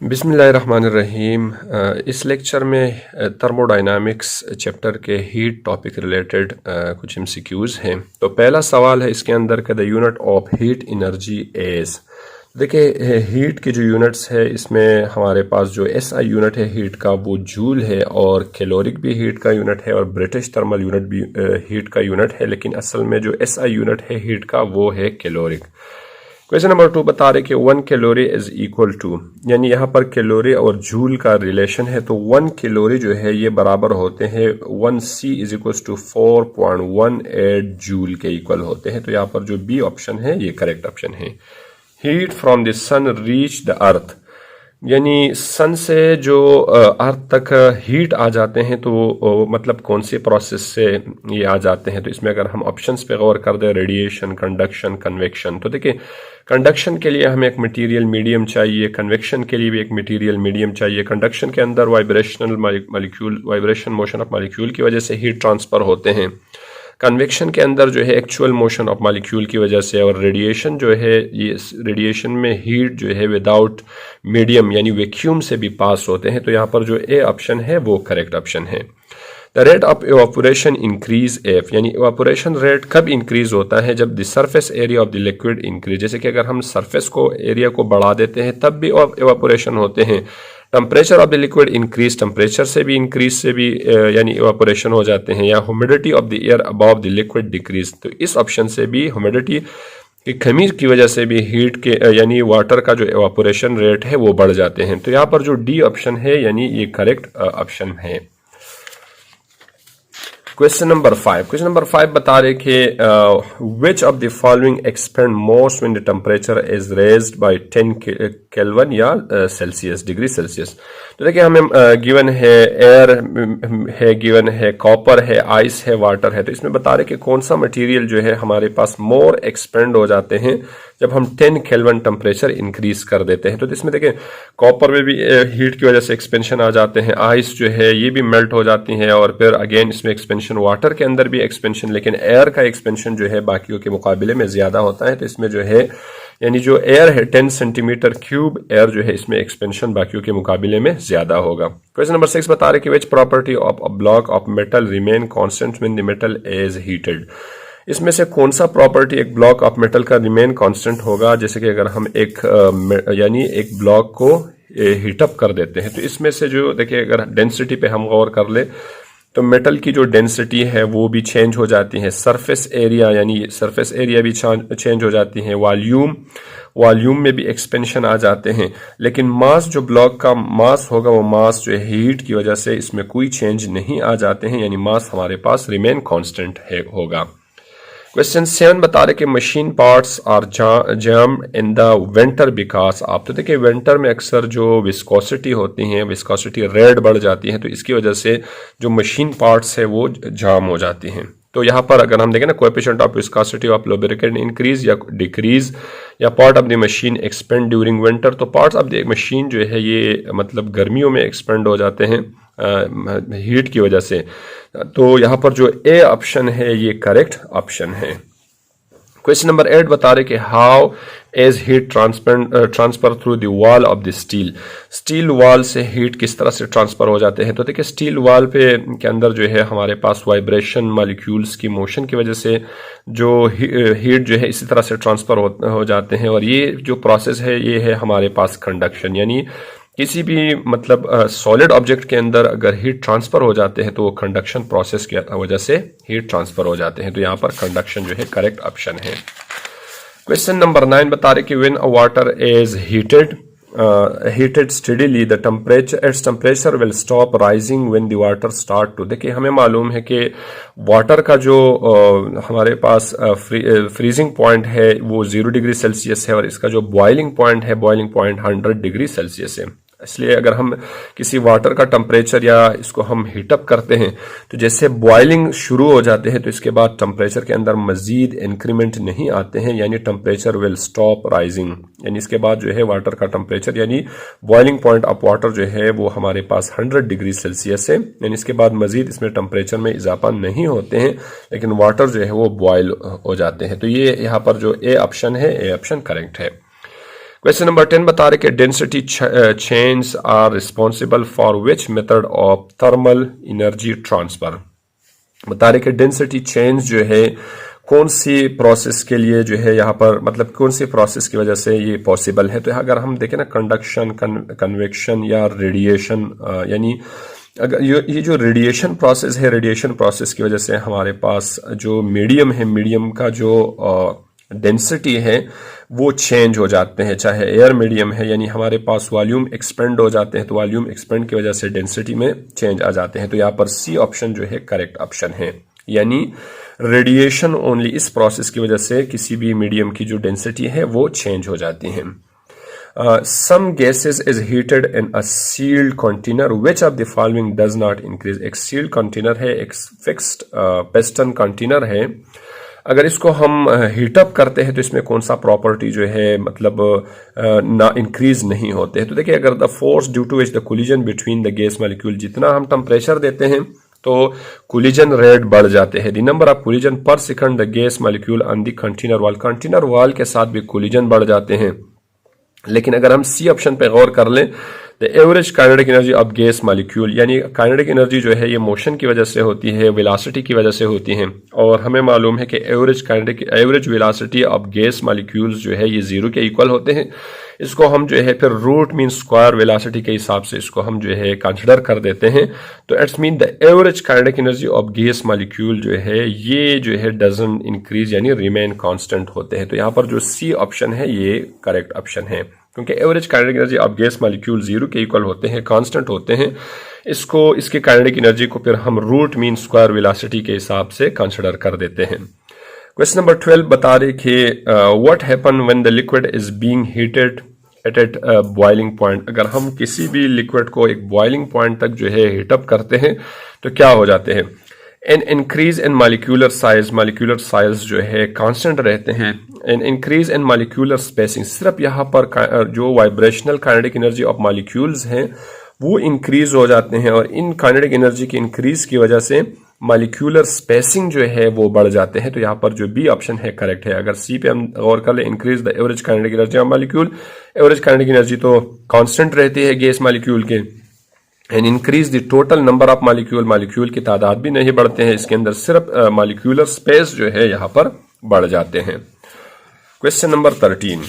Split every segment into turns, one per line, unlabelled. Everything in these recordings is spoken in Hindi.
बिस्मिल्लाहिर्रहमानिर्रहीम। इस लेक्चर में थर्मोडायनामिक्स चैप्टर के हीट टॉपिक रिलेटेड कुछ एमसीक्यूज़ हैं। तो पहला सवाल है इसके अंदर का the unit of heat energy is. देखिए हीट की जो यूनिट्स है इसमें हमारे पास जो एसआई यूनिट है हीट का वो जूल है, और कैलोरिक भी हीट का यूनिट है, और ब्रिटिश थर्मल यूनिट भी हीट का यूनिट है, लेकिन असल में जो एसआई यूनिट है हीट का वो है कैलोरिक। क्वेश्चन नंबर 2 बता रहे कि 1 कैलोरी इज इक्वल टू, यानी यहाँ पर कैलोरी और जूल का रिलेशन है, तो 1 कैलोरी जो है ये बराबर होते हैं 1C is equal to 4.18 joule के इक्वल होते हैं। तो यहाँ पर जो बी ऑप्शन है ये करेक्ट ऑप्शन है। Heat from the sun reach the earth, यानी सन से जो अर्थ तक हीट आ जाते हैं तो मतलब कौन सी प्रोसेस से ये आ जाते हैं। तो इसमें अगर हम ऑप्शंस पे गौर कर दें, रेडिएशन, कंडक्शन, कन्वेक्शन, तो देखिए कंडक्शन के लिए हमें एक मटेरियल मीडियम चाहिए, कन्वेक्शन के लिए भी एक मटेरियल मीडियम चाहिए। कंडक्शन के अंदर vibrational molecule, vibration motion of molecule की वजह से हीट ट्रांसफर होते हैं। कन्वेक्शन के अंदर जो है एक्चुअल मोशन ऑफ मॉलिक्यूल की वजह से, और रेडिएशन जो है ये रेडिएशन में हीट जो है विदाउट मीडियम यानी वैक्यूम से भी पास होते हैं। तो यहाँ पर जो ए ऑप्शन है वो करेक्ट ऑप्शन है। The rate of evaporation increase F, यानी इवापोरेशन रेट कब इंक्रीज होता है, जब the surface area of the liquid increase. जैसे कि अगर हम सरफेस को एरिया को बढ़ा देते हैं तब भी इवापोरेशन होते हैं। Temperature of the liquid increase, temperature से भी इंक्रीज से भी यानी इवापोरेशन हो जाते हैं। या humidity of the air above the liquid decrease, तो इस ऑप्शन से भी ह्यूमिडिटी की कमी की वजह से भी हीट के यानी वाटर का जो इवापोरेशन रेट है वो बढ़ जाते हैं। तो यहाँ पर जो डी ऑप्शन है यानी ये करेक्ट ऑप्शन है। क्वेश्चन नंबर 5 बता रहे कि which of the following expand most when the temperature is raised bye 10 kelvin या सेल्सियस, डिग्री सेल्सियस। तो देखिए हमें गिवन है एयर है, गिवन है कॉपर है, आइस है, वाटर है। तो इसमें बता रहे कि कौन सा मटेरियल जो है हमारे पास मोर एक्सपेंड हो जाते हैं जब हम 10 केल्विन टेम्परेचर इंक्रीज कर देते हैं। तो इसमें देखें कॉपर में भी हीट की वजह से एक्सपेंशन आ जाते हैं, आइस जो है ये भी मेल्ट हो जाती है, और फिर अगेन इसमें एक्सपेंशन, वाटर के अंदर भी एक्सपेंशन, लेकिन एयर का एक्सपेंशन जो है बाकियों के मुकाबले में ज्यादा होता है। तो इसमें जो है यानी जो एयर है 10 सेंटीमीटर क्यूब एयर जो है इसमें एक्सपेंशन बाकियों के मुकाबले में ज्यादा होगा। क्वेश्चन नंबर 6 बता रहे कि which property of a block of metal remain constant when the metal is heated. इसमें से कौन सा प्रॉपर्टी एक ब्लॉक ऑफ मेटल का रिमेन कांस्टेंट होगा। जैसे कि अगर हम एक यानी एक ब्लॉक को हीटअप कर देते हैं, तो इसमें से जो देखिए अगर डेंसिटी पे हम गौर कर ले तो मेटल की जो डेंसिटी है वो भी चेंज हो जाती है, सरफेस एरिया यानी सरफेस एरिया भी चेंज हो जाती है, वॉल्यूम में भी एक्सपेंशन आ जाते हैं। लेकिन मास, जो ब्लॉक का मास होगा वो मास जो है हीट की वजह से इसमें कोई चेंज नहीं आ जाते हैं, यानी मास हमारे पास रिमेन कांस्टेंट होगा। क्वेश्चन 7 बता रहे कि machine parts are jam in the winter because आप, तो देखिए विंटर में अक्सर जो विस्कोसिटी होती है, विस्कोसिटी रेड बढ़ जाती है, तो इसकी वजह से जो मशीन पार्ट्स है वो जाम हो जाती हैं। तो यहाँ पर अगर हम देखें ना coefficient of viscosity of lubricant increase या डिक्रीज, या part of the machine expand during winter, तो पार्ट्स ऑफ द मशीन जो है ये मतलब गर्मियों में एक्सपेंड हो जाते हैं हीट की वजह से। तो यहाँ पर जो ए ऑप्शन है ये करेक्ट ऑप्शन है। क्वेश्चन नंबर 8 बता रहे कि how is heat transfer through the wall of the steel. Steel wall से हीट किस तरह से ट्रांसफर हो जाते हैं। तो देखिए स्टील वॉल पे के अंदर जो है हमारे पास वाइब्रेशन, मॉलिक्यूल्स की मोशन की वजह से जो हीट जो है इसी तरह से ट्रांसफर हो जाते हैं, और ये जो प्रोसेस है ये है हमारे पास कंडक्शन, यानी किसी भी मतलब सॉलिड ऑब्जेक्ट के अंदर अगर हीट ट्रांसफर हो जाते हैं तो वो कंडक्शन प्रोसेस की वजह से हीट ट्रांसफर हो जाते हैं। तो यहाँ पर कंडक्शन जो है करेक्ट ऑप्शन है। क्वेश्चन नंबर 9 बता रहे कि when a water is heated steadily the temperature will stop rising when the water start to। देखिए हमें मालूम है कि वाटर का जो हमारे पास फ्रीजिंग पॉइंट है वो 0 डिग्री सेल्सियस है, और इसका जो बॉइलिंग पॉइंट है, बॉइलिंग पॉइंट 100 डिग्री सेल्सियस है। इसलिए अगर हम किसी वाटर का टेम्परेचर या इसको हम हीटअप करते हैं तो जैसे बॉइलिंग शुरू हो जाते हैं तो इसके बाद टेम्परेचर के अंदर मजीद इंक्रीमेंट नहीं आते हैं, यानी टेम्परेचर विल स्टॉप राइजिंग, यानी इसके बाद जो है वाटर का टेम्परेचर यानी बॉइलिंग पॉइंट ऑफ वाटर जो है वो हमारे पास 100 डिग्री सेल्सियस है, यानी इसके बाद मजीद इसमें टेम्परेचर में इजाफा नहीं होते हैं, लेकिन वाटर जो है वो बॉयल हो जाते हैं। तो ये यहाँ पर जो ए ऑप्शन है, ए ऑप्शन करेक्ट है। क्वेश्चन नंबर 10 बता रहे कि density change are responsible for which method of thermal energy transfer. बता रहे कि डेंसिटी चेंज जो है कौन सी प्रोसेस के लिए जो है यहाँ पर, मतलब कौन सी प्रोसेस की वजह से ये पॉसिबल है। तो अगर हम देखें ना, कंडक्शन, कन्वेक्शन या रेडिएशन, यानी अगर ये जो रेडिएशन प्रोसेस है, रेडिएशन प्रोसेस की वजह से हमारे पास जो मीडियम है, मीडियम का जो डेंसिटी है वो चेंज हो जाते हैं। चाहे एयर मीडियम है, यानी हमारे पास वॉल्यूम एक्सपेंड हो जाते हैं, तो वॉल्यूम एक्सपेंड की वजह से डेंसिटी में चेंज आ जाते हैं। तो यहाँ पर सी ऑप्शन जो है करेक्ट ऑप्शन है, यानी रेडिएशन ओनली इस प्रोसेस की वजह से किसी भी मीडियम की जो डेंसिटी है वो चेंज हो जाती है। Some gases is heated in a sealed container. Which of the following does not increase? एक sealed container है, एक fixed piston container है। अगर इसको हम हीटअप करते हैं तो इसमें कौन सा प्रॉपर्टी जो है मतलब ना इंक्रीज नहीं होते हैं। तो देखिए, अगर the force due to which the collision between the gas molecule, जितना हम टेम्परेचर देते हैं तो कोलिजन रेट बढ़ जाते हैं। द नंबर ऑफ कोलिजन पर second the gas molecule on the container wall, container wall के साथ भी कोलिजन बढ़ जाते हैं। लेकिन अगर हम सी ऑप्शन पे गौर कर लें, the average kinetic energy of gas molecule, यानी काइनेटिक एनर्जी जो है ये मोशन की वजह से होती है, वेलोसिटी की वजह से होती है। और हमें मालूम है कि average velocity of gas molecules जो है ये जीरो के इक्वल होते हैं। इसको हम जो है फिर रूट मीन स्क्वायर वेलोसिटी के हिसाब से इसको हम जो है कंसिडर कर देते हैं। तो it's mean the average kinetic energy of gas molecule जो है ये जो है डजंट इंक्रीज, यानी रिमेन कांस्टेंट होते हैं। तो यहाँ पर जो सी ऑप्शन है ये करेक्ट ऑप्शन है, क्योंकि average kinetic energy of gas molecule zero के इक्वल होते हैं, कांस्टेंट होते हैं। इसकी काइनेटिक एनर्जी को फिर हम रूट मीन स्क्वायर वेलोसिटी के हिसाब से कंसिडर कर देते हैं। क्वेश्चन नंबर 12 बता रहे कि what happen when the liquid is being heated at boiling point. अगर हम किसी भी लिक्विड को एक बॉइलिंग पॉइंट तक जो है हीटअप करते हैं तो क्या हो जाते हैं। An increase in molecular size जो है कांस्टेंट रहते हैं। An increase in molecular spacing, सिर्फ यहाँ पर जो vibrational kinetic energy of molecules हैं वो इंक्रीज हो जाते हैं, और इन काइनेटिक एनर्जी की इंक्रीज की वजह से मॉलिक्यूलर स्पेसिंग जो है वो बढ़ जाते हैं। तो यहाँ पर जो बी ऑप्शन है करेक्ट है। अगर सी पे हम गौर कर ले, increase the average kinetic energy of molecule, average kinetic energy तो कांस्टेंट रहती है गैस मॉलिक्यूल के। And increase the total number of molecule की तादाद भी नहीं बढ़ते हैं इसके अंदर, सिर्फ मॉलिक्यूलर स्पेस जो है यहाँ पर बढ़ जाते हैं। क्वेश्चन नंबर 13,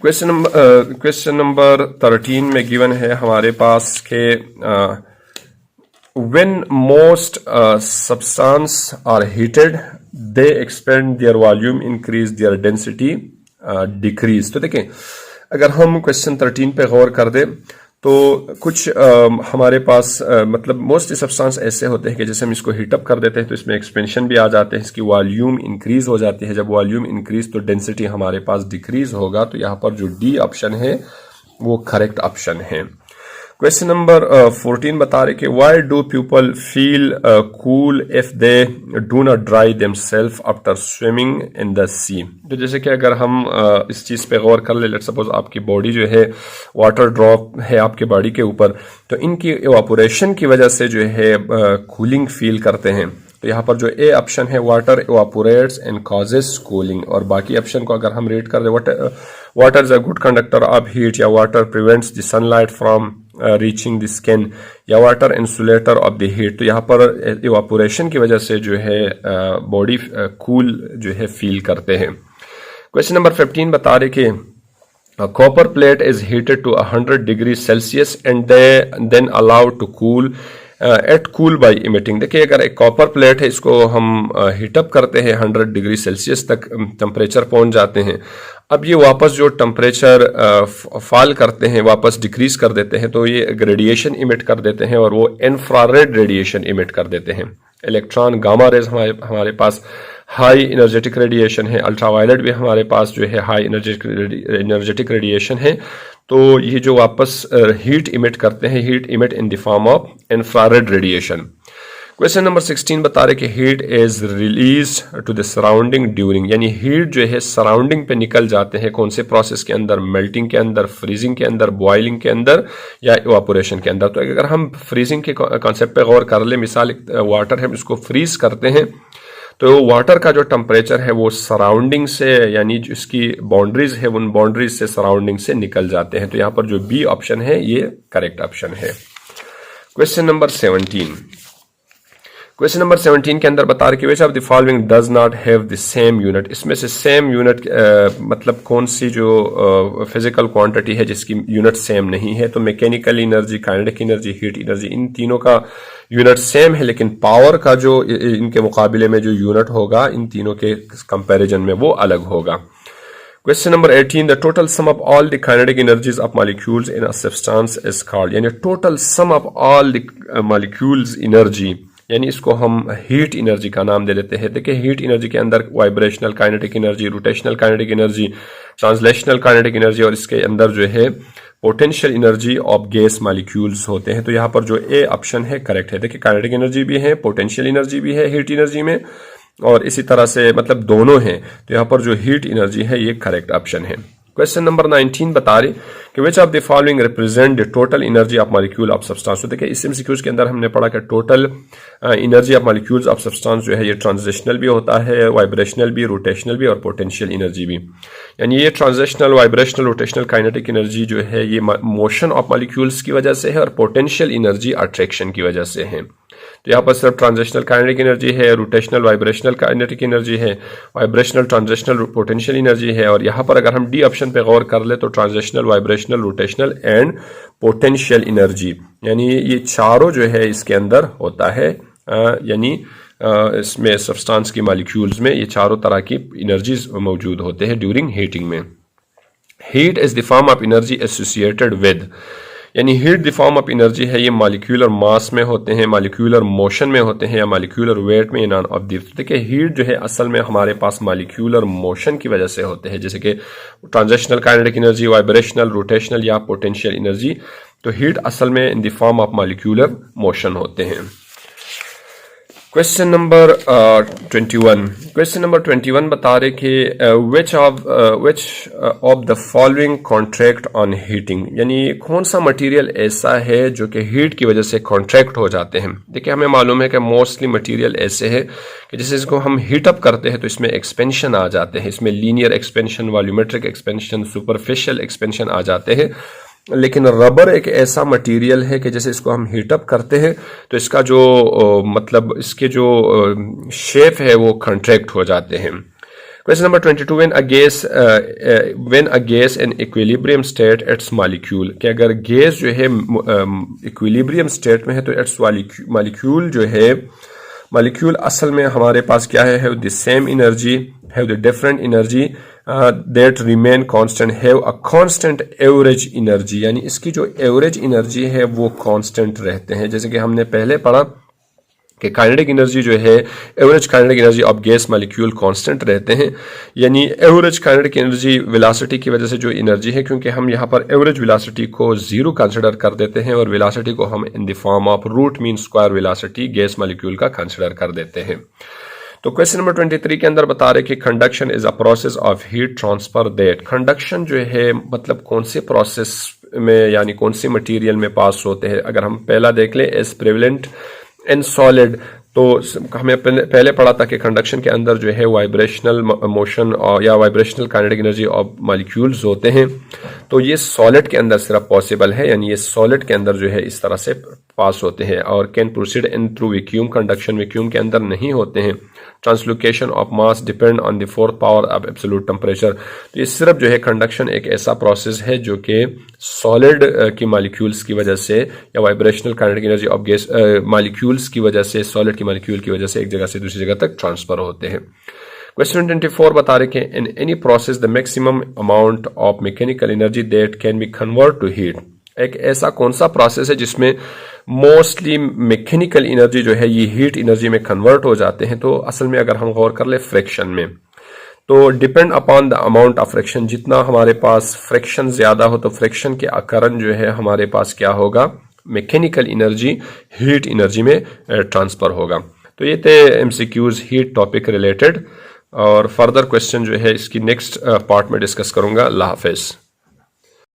क्वेश्चन नंबर 13 में गिवन है हमारे पास के when most substance are heated they expand their volume, increase their density, decrease। तो देखें, अगर हम क्वेश्चन 13 पे गौर कर दें तो कुछ हमारे पास मतलब मोस्ट सब्सटेंस ऐसे होते हैं कि जैसे हम इसको हीटअप कर देते हैं तो इसमें एक्सपेंशन भी आ जाते हैं, इसकी वॉल्यूम इंक्रीज हो जाती है। जब वॉल्यूम इंक्रीज तो डेंसिटी हमारे पास डिक्रीज होगा। तो यहाँ पर जो डी ऑप्शन है वो करेक्ट ऑप्शन है। क्वेश्चन नंबर 14 बता रहे कि why do people feel cool if they do not dry themselves after swimming in the sea. तो जैसे कि अगर हम इस चीज पे गौर कर ले, लेट्स सपोज आपकी बॉडी जो है वाटर ड्रॉप है आपके बॉडी के ऊपर, तो इनकी इवापोरेशन की वजह से जो है कूलिंग फील करते हैं। तो यहाँ पर जो ए ऑप्शन है water evaporates and causes cooling, और बाकी ऑप्शन को अगर हम रीड कर दे, water is a good conductor of heat, या water prevents the sunlight from reaching the skin, या water insulator of the heat. तो यहाँ पर इवापोरेशन की वजह से जो है बॉडी कूल जो है फील करते हैं। क्वेश्चन नंबर 15 बता रहे कि copper plate is heated to 100 degree Celsius and then allowed to cool at cool by emitting. देखिए, अगर एक कॉपर प्लेट है इसको हम हीटअप करते हैं 100 डिग्री सेल्सियस तक टेम्परेचर पहुंच जाते हैं। अब ये वापस जो टेम्परेचर फॉल करते हैं, वापस डिक्रीज कर देते हैं, तो ये रेडिएशन इमिट कर देते हैं, और वो इंफ्रारेड रेडिएशन इमिट कर देते हैं। इलेक्ट्रॉन, गामा रेज हमारे पास हाई एनर्जेटिक रेडिएशन है, अल्ट्रावायलेट भी हमारे पास जो है हाई एनर्जेटिक रेडिएशन है। तो ये जो वापस हीट इमिट करते हैं, heat emit in the form of infrared radiation. Question number 16 बता रहे कि heat is release to the surrounding during, यानी हीट जो है सराउंडिंग पे निकल जाते हैं कौन से प्रोसेस के अंदर, मेल्टिंग के अंदर, फ्रीजिंग के अंदर, बॉइलिंग के अंदर, या इवापोरेशन के अंदर। तो अगर हम फ्रीजिंग के कॉन्सेप्ट पे गौर कर ले, मिसाल वाटर है इसको फ्रीज करते हैं तो वाटर का जो टेम्परेचर है वो सराउंडिंग से, यानी जिसकी बाउंड्रीज है उन बाउंड्रीज से, सराउंडिंग से निकल जाते हैं। तो यहाँ पर जो बी ऑप्शन है ये करेक्ट ऑप्शन है। Question number 17। क्वेश्चन नंबर 17 के अंदर बता रहे कि which of the following does not have the same unit. इसमें से सेम यूनिट मतलब कौन सी जो फिजिकल क्वांटिटी है जिसकी यूनिट सेम नहीं है। तो mechanical energy, kinetic energy, heat energy, इन तीनों का यूनिट सेम है, लेकिन पावर का जो इनके मुकाबले में जो यूनिट होगा इन तीनों के कंपैरिजन में वो अलग होगा। Question number 18, the total sum of all the kinetic energies of molecules in a substance is called, यानी total sum of all the molecules energy, यानी इसको हम हीट एनर्जी का नाम दे देते हैं। देखिए हीट एनर्जी के अंदर vibrational kinetic energy, rotational kinetic energy, translational kinetic energy और इसके अंदर जो है potential energy of gas molecules होते हैं। तो यहाँ पर जो ए ऑप्शन है करेक्ट है। देखिए काइनेटिक एनर्जी भी है, पोटेंशियल एनर्जी भी है हीट एनर्जी में, और इसी तरह से मतलब दोनों हैं। तो यहाँ पर जो हीट एनर्जी है ये करेक्ट ऑप्शन है। क्वेश्चन नंबर 19 बता रहे कि which of the following represent the total energy of molecule of substance. तो देखिए इस एमसीक्यूज के अंदर हमने पढ़ा कि total energy of molecules of substance जो है ये ट्रांजिशनल भी होता है, वाइब्रेशनल भी, रोटेशनल भी और पोटेंशियल एनर्जी भी। यानी ये transitional, vibrational, rotational kinetic energy जो है ये मोशन ऑफ मॉलिक्यूल्स की वजह से है, और पोटेंशियल एनर्जी अट्रैक्शन की वजह से है। तो यहाँ पर सिर्फ ट्रांजिशनल काइनेटिक एनर्जी है, रोटेशनल वाइब्रेशनल काइनेटिक एनर्जी है, वाइब्रेशनल ट्रांजिशनल पोटेंशियल एनर्जी है, और यहाँ पर अगर हम डी ऑप्शन पे गौर कर ले तो transitional, vibrational, rotational and potential energy, यानी ये चारों जो है इसके अंदर होता है। यानी इसमें सब्सटेंस की मॉलिक्यूल्स में ये चारों तरह की एनर्जीज मौजूद होते हैं ड्यूरिंग हीटिंग में। Heat is the form of energy associated with, यानी heat the form of energy है, ये मॉलिक्यूलर मास में होते हैं, मॉलिक्यूलर मोशन में होते हैं, या मॉलिक्यूलर वेट में, नॉन ऑफ दी। देखिए हीट जो है असल में हमारे पास मॉलिक्यूलर मोशन की वजह से होते हैं, जैसे कि transitional kinetic energy, vibrational, rotational या पोटेंशियल एनर्जी। तो हीट असल में इन the form of molecular motion होते हैं। Question number 21। क्वेश्चन नंबर 21 बता रहे कि which of the following contract on heating, यानी कौन सा मटेरियल ऐसा है जो कि हीट की वजह से कॉन्ट्रैक्ट हो जाते हैं। देखिए हमें मालूम है कि मोस्टली मटेरियल ऐसे है कि जैसे इसको हम हीट अप करते हैं तो इसमें एक्सपेंशन आ जाते हैं, इसमें linear expansion, volumetric expansion, superficial expansion आ जाते हैं। लेकिन रबर एक ऐसा मटेरियल है कि जैसे इसको हम हीटअप करते हैं तो इसका जो मतलब इसके जो शेप है वो कॉन्ट्रैक्ट हो जाते हैं। Question number 22, when a gas in equilibrium state it's molecule, कि अगर गैस जो है इक्विलिब्रियम स्टेट में है तो इट्स मॉलिक्यूल जो है, मॉलिक्यूल असल में हमारे पास क्या है, have the same energy, have the different energy that remain constant, have a constant average energy, यानी इसकी जो एवरेज एनर्जी है वो कांस्टेंट रहते हैं। जैसे कि हमने पहले पढ़ा कि काइनेटिक एनर्जी जो है, average kinetic energy of gas molecule constant रहते हैं, यानी एवरेज काइनेटिक एनर्जी वेलोसिटी की वजह से जो एनर्जी है, क्योंकि हम यहाँ पर एवरेज वेलोसिटी को जीरो कंसिडर कर देते हैं और वेलोसिटी को हम in the form of root mean square velocity gas molecule का कंसिडर कर देते हैं। तो क्वेश्चन नंबर 23 के अंदर बता रहे कि conduction is a process of heat transfer that, conduction जो है मतलब कौन से प्रोसेस में यानी कौन से मटेरियल में पास होते हैं। अगर हम पहला देख लें एज प्रेवलेंट इन सॉलिड, तो हमें पहले पढ़ा था कि कंडक्शन के अंदर जो है वाइब्रेशनल मोशन या vibrational kinetic energy of molecules होते हैं। तो ये सॉलिड के अंदर सिर्फ पॉसिबल है, यानी ये सॉलिड के अंदर जो है इस तरह से पास होते हैं। और can proceed in through vacuum, conduction vacuum के अंदर नहीं होते हैं। Translocation of mass depend on the fourth power of absolute temperature, तो ये सिर्फ जो है कंडक्शन एक ऐसा प्रोसेस है जो कि सॉलिड की मॉलिक्यूल्स की वजह से या vibrational kinetic energy of gas molecules की वजह से, सॉलिड की मॉलिक्यूल की वजह से एक जगह से दूसरी जगह तक ट्रांसफर होते हैं। क्वेश्चन 24 बता रहे कि in any process the maximum amount of mechanical energy that can be convert to heat, एक ऐसा कौन सा प्रोसेस है जिसमें मोस्टली मैकेनिकल एनर्जी जो है ये हीट एनर्जी में कन्वर्ट हो जाते हैं। तो असल में अगर हम गौर कर ले फ्रिक्शन में, तो depend upon the amount of friction, जितना हमारे पास फ्रिक्शन ज्यादा हो तो फ्रिक्शन के अकरन जो है हमारे पास क्या होगा, मैकेनिकल एनर्जी हीट एनर्जी में ट्रांसफर होगा। तो ये थे एमसीक्यूज हीट टॉपिक रिलेटेड, और फर्दर क्वेश्चन जो है इसकी नेक्स्ट पार्ट में डिस्कस करूंगा। अल्लाह हाफिज।